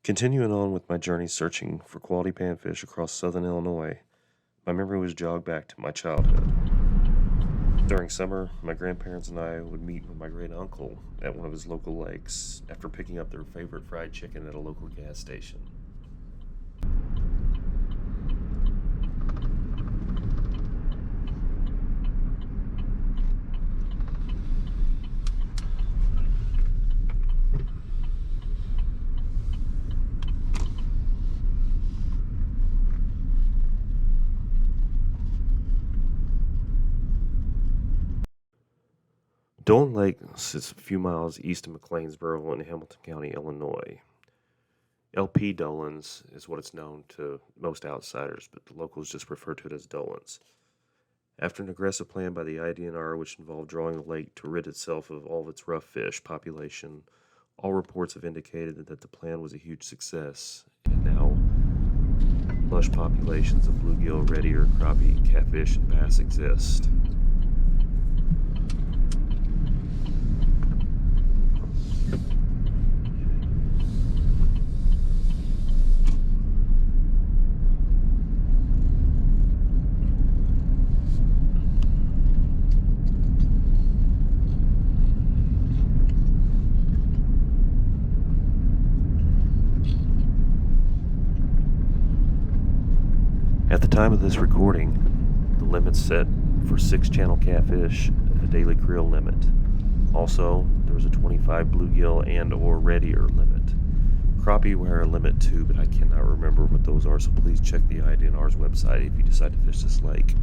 Continuing on with my journey searching for quality panfish across southern Illinois, my memory was jogged back to my childhood. During summer, my grandparents and I would meet with my great uncle at one of his local lakes after picking up their favorite fried chicken at a local gas station. Dolan Lake sits a few miles east of Mcleansboro in Hamilton County, Illinois. LP Dolan's is what it's known to most outsiders, but the locals just refer to it as Dolan's. After an aggressive plan by the IDNR, which involved drawing the lake to rid itself of all of its rough fish population, all reports have indicated that the plan was a huge success, and now lush populations of bluegill, red ear, crappie, catfish, and bass exist. At the time of this recording, the limit's set for 6-channel catfish, a daily creel limit. Also, there was a 25 bluegill and or red ear limit. Crappie were a limit too, but I cannot remember what those are, so please check the IDNR's website if you decide to fish this lake.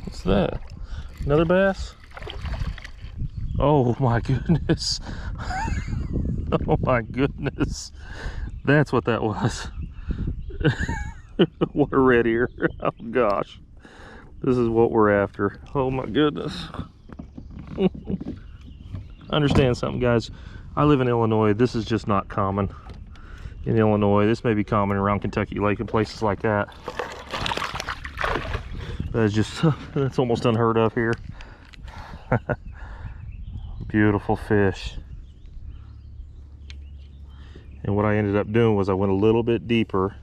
What's that? Another bass? Oh my goodness. Oh my goodness. That's what that was. What a red ear. Oh gosh. This is what we're after. Oh my goodness. Understand something, guys. I live in Illinois. This is just not common in Illinois. This may be common around Kentucky Lake and places like that. That's just, that's almost unheard of here. Beautiful fish. And what I ended up doing was I went a little bit deeper.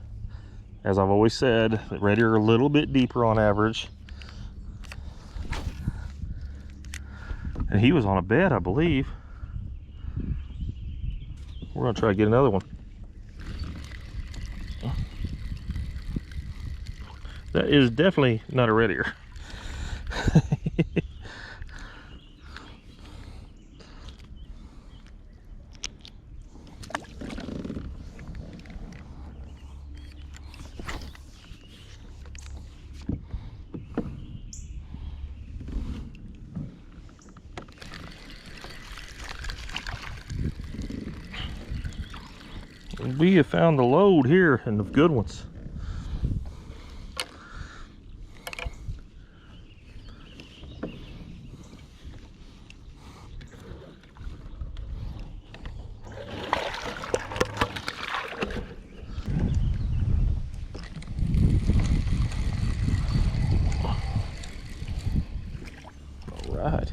As I've always said, the red ear are a little bit deeper on average. And he was on a bed, I believe. We're gonna try to get another one. That is definitely not a red ear. We have found the load here and the good ones. All right.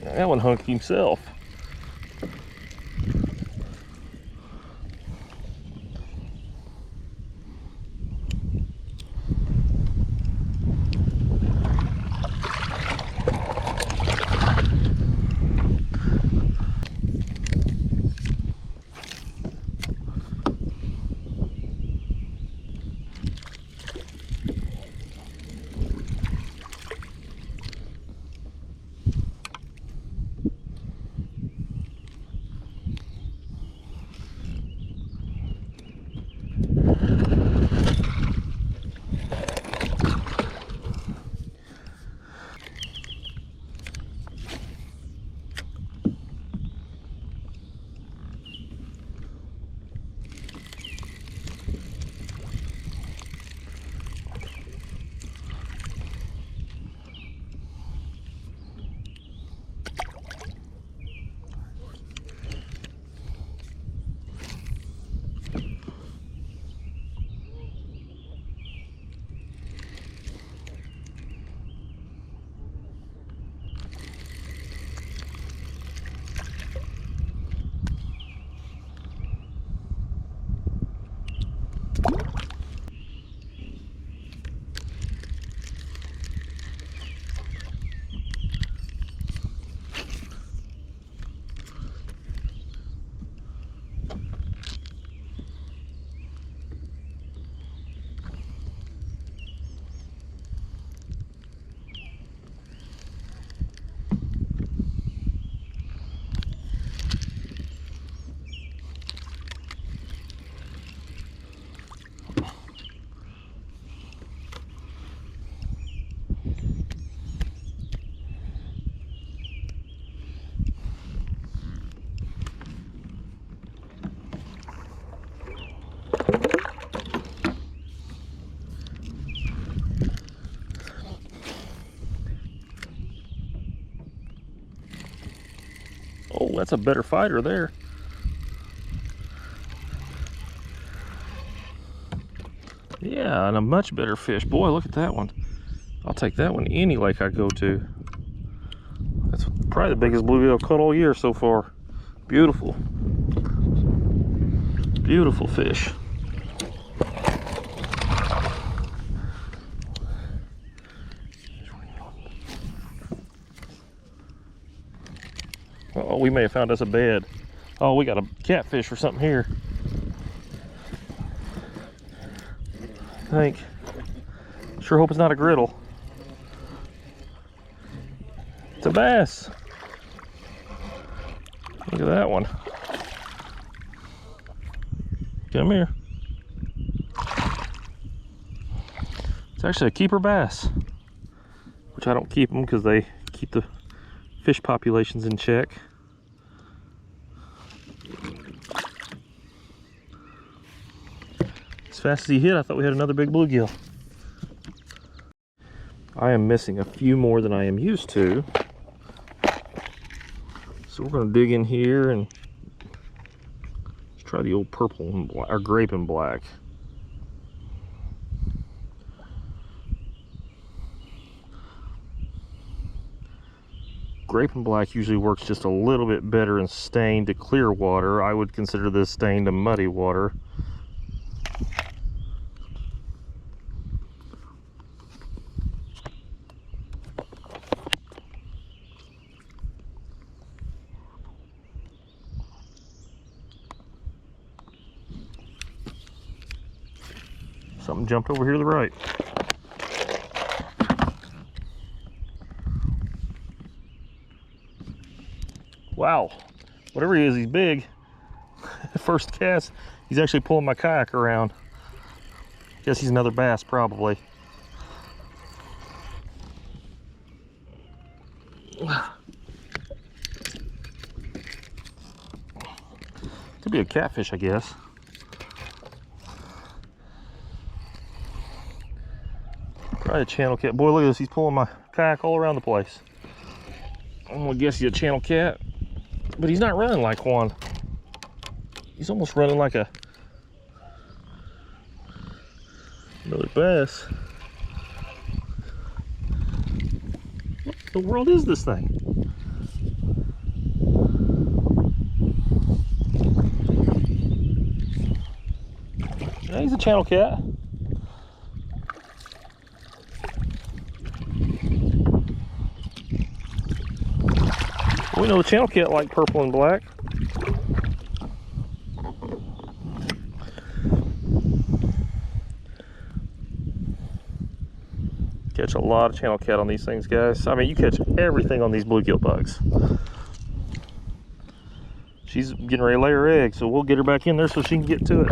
That one hunked himself. Oh, that's a better fighter there. Yeah, and a much better fish. Boy, look at that one. I'll take that one any lake I go to. That's probably the biggest bluegill caught all year so far. Beautiful. Beautiful fish. Oh, we may have found us a bed. Oh, we got a catfish or something here. I think. Sure hope it's not a griddle. It's a bass. Look at that one. Come here. It's actually a keeper bass, which I don't keep them because they keep the fish populations in check. As fast as he hit, I thought we had another big bluegill. I am missing a few more than I am used to. So we're going to dig in here and let's try the old purple and black, or grape and black. Grape and black usually works just a little bit better in stained to clear water. I would consider this stained to muddy water. Something jumped over here to the right. Wow, whatever he is, he's big. First cast, he's actually pulling my kayak around. Guess he's another bass, probably. Could be a catfish, I guess. Probably a channel cat. Boy, look at this. He's pulling my kayak all around the place. I'm gonna guess he's a channel cat, but he's not running like one. He's almost running like another bass. What the world is this thing? Yeah, he's a channel cat. We know the channel cat like purple and black. Catch a lot of channel cat on these things, guys. I mean, you catch everything on these bluegill bugs. She's getting ready to lay her egg, so we'll get her back in there so she can get to it.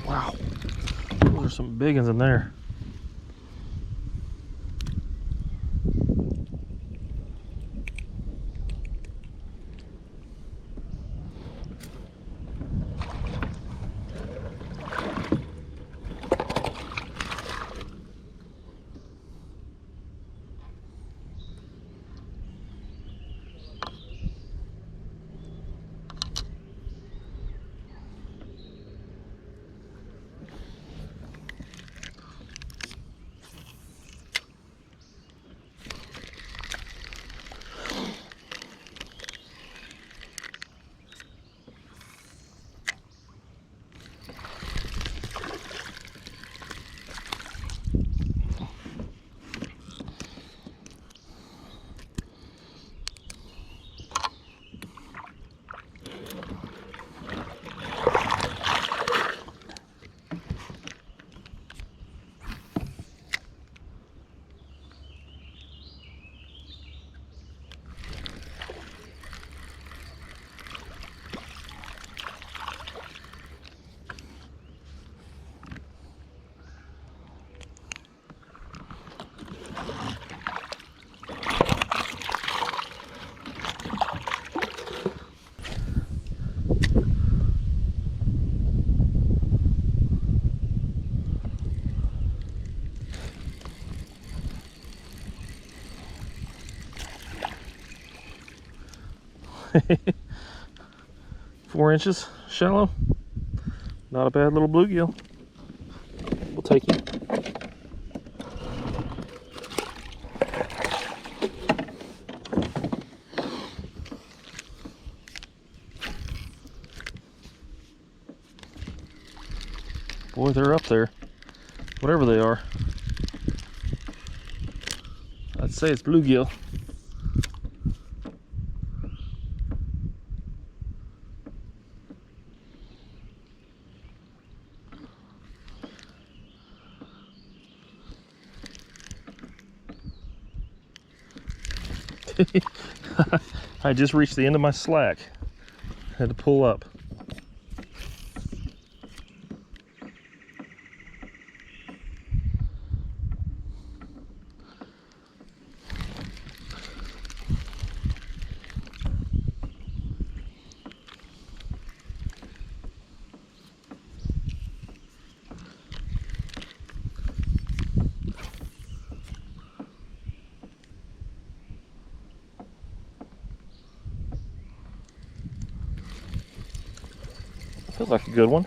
Wow, those are some big ones in there. Four inches shallow. Not a bad little bluegill. We'll take him. Boy, they're up there. Whatever they are. I'd say it's bluegill. I just reached the end of my slack. Had to pull up. Feels like a good one.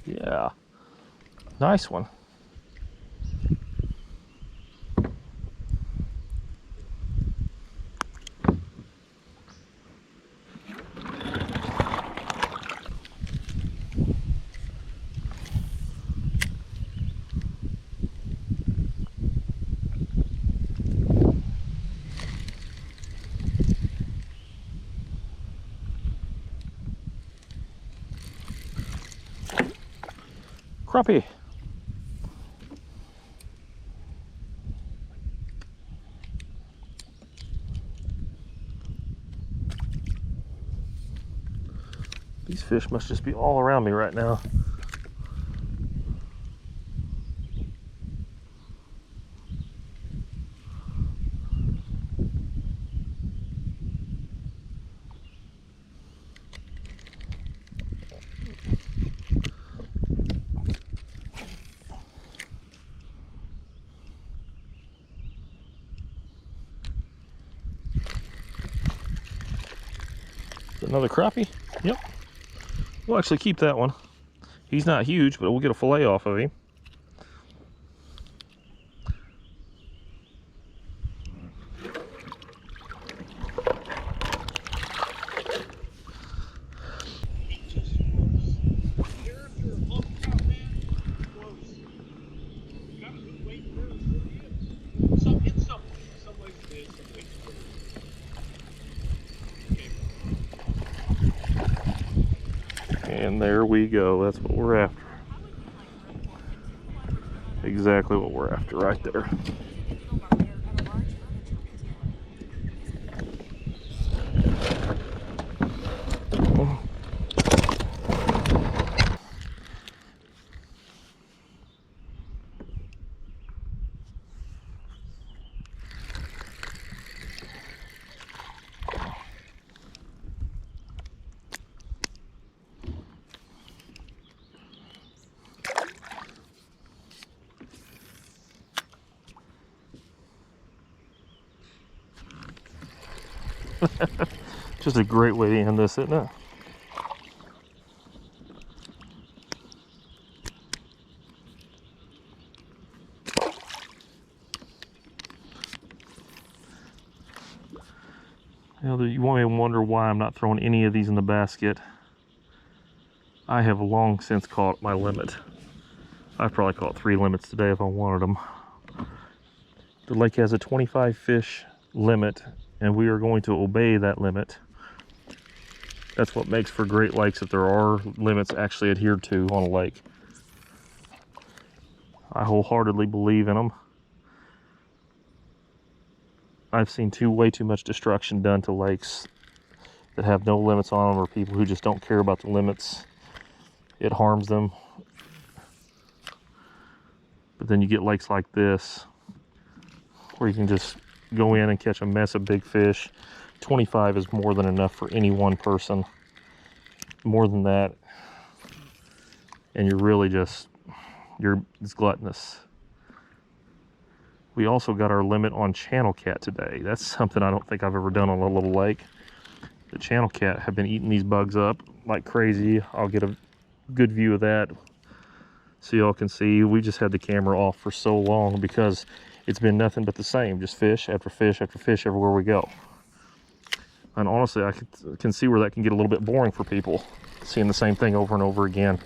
Yeah. Nice one. Crappie. These fish must just be all around me right now. Another crappie? Yep. We'll actually keep that one. He's not huge, but we'll get a fillet off of him. And there we go. That's what we're after. Exactly what we're after right there. Just a great way to end this, isn't it? You won't even wonder why I'm not throwing any of these in the basket. I have long since caught my limit. I've probably caught 3 limits today if I wanted them. The lake has a 25 fish limit, and we are going to obey that limit. That's what makes for great lakes, if there are limits actually adhered to on a lake. I wholeheartedly believe in them. I've seen way too much destruction done to lakes that have no limits on them, or people who just don't care about the limits. It harms them. But then you get lakes like this, where you can just go in and catch a mess of big fish. 25 is more than enough for any one person. More than that, and you're really just, it's gluttonous. We also got our limit on channel cat today. That's something I don't think I've ever done on a little lake. The channel cat have been eating these bugs up like crazy. I'll get a good view of that so y'all can see. We just had the camera off for so long because it's been nothing but the same, just fish after fish after fish everywhere we go. And honestly, I can see where that can get a little bit boring for people, seeing the same thing over and over again.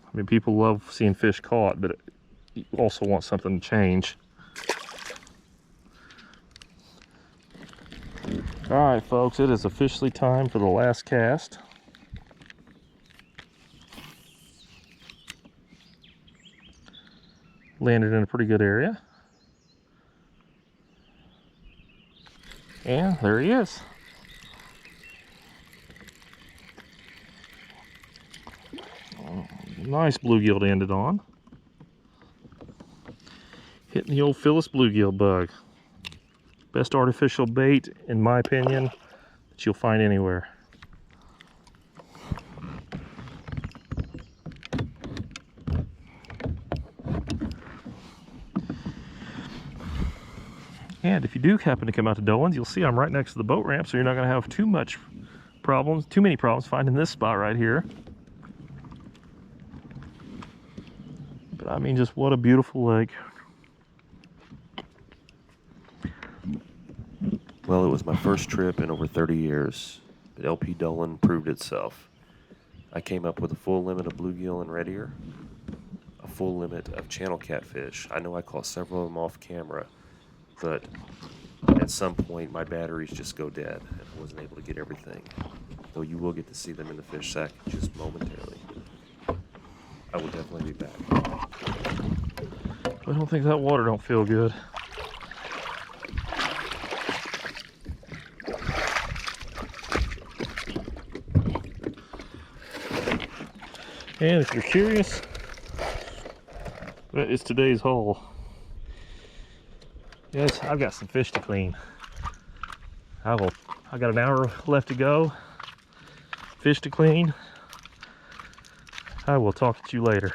I mean, people love seeing fish caught, but you also want something to change. All right, folks, it is officially time for the last cast. Landed in a pretty good area. And there he is. Nice bluegill to end it on. Hitting the old Phyllis bluegill bug. Best artificial bait, in my opinion, that you'll find anywhere. And if you do happen to come out to Dolan's, you'll see I'm right next to the boat ramp, so you're not going to have too many problems finding this spot right here. But I mean, just what a beautiful lake. Well, it was my first trip in over 30 years, but LP Dolan proved itself. I came up with a full limit of bluegill and red ear, a full limit of channel catfish. I know I caught several of them off camera, but at some point my batteries just go dead and I wasn't able to get everything. Though you will get to see them in the fish sack just momentarily. I will definitely be back. I don't think that water don't feel good. And if you're curious, that is today's haul. Yes, I've got some fish to clean. I got an hour left to go. Fish to clean. I will talk to you later.